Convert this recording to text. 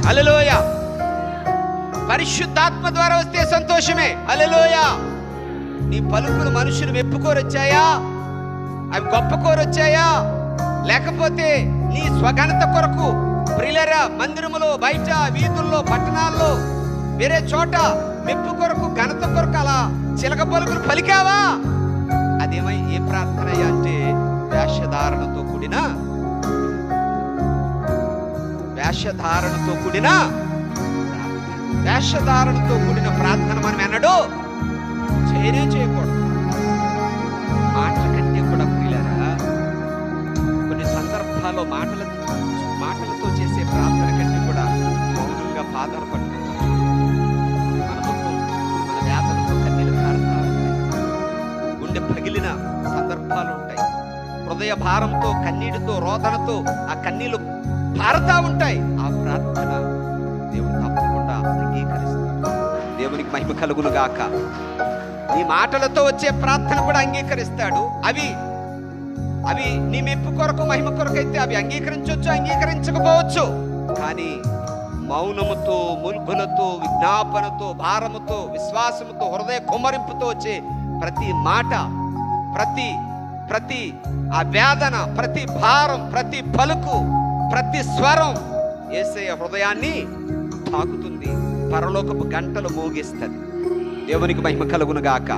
హల్లెలూయా. పరిశుద్ధాత్మ ద్వారా వస్తే సంతోషమే. హల్లెలూయా. నీ పలుకులు మనుషులు మెప్పుకోరొచ్చాయా? అవి గొప్ప కోరొచ్చాయా? లేకపోతే నీ స్వఘనత కొరకు ప్రియులారా మందిరములో, బయట, వీధుల్లో, పట్టణాల్లో, వేరే చోట మెప్పు కొరకు, ఘనత కొరకు అలా చిలక పలుకులు పలికావా? అదేమై ఏ ప్రార్థన అంటే వేషధారణతో కూడిన ప్రార్థన మనం ఎన్నడూ చేయకూడదు. మాటల కంటే కూడా ప్రియులారా కొన్ని సందర్భాల్లో మాటలతో చేసే ప్రార్థన కంటే కూడా మౌనంగా పాదాలు పట్టుకుంటాం. మన దుఃఖం, మన వేదనతో కన్నీళ్ళు కారుతా ఉంటాయి. గుండె పగిలిన సందర్భాలు ఉంటాయి. హృదయ భారంతో, కన్నీటితో, రోదనతో ఆ కన్నీళ్లు పారుతా ఉంటాయి. ఆ ప్రార్థన దేవుడు తప్పకుండా అంగీకరిస్తాడు. దేవునికి మహిమ కలుగును గాక. నీ మాటలతో వచ్చే ప్రార్థన కూడా అంగీకరిస్తాడు. అవి నీ మెప్పు కొరకు, మహిమ కొరకు అయితే అవి అంగీకరించవచ్చు, అంగీకరించకపోవచ్చు. కానీ మౌనముతో, ముల్గులతో, విజ్ఞాపనతో, భారముతో, విశ్వాసముతో, హృదయ కుమ్మరింపుతో వచ్చే ప్రతి మాట, ప్రతి ఆ వేదన, ప్రతి భారం, ప్రతి పలుకు, ప్రతి స్వరం యేసయ్య హృదయాన్ని తాకుతుంది. పరలోకపు గంటలు మోగిస్తుంది. దేవునికి మహిమ కలుగును గాక.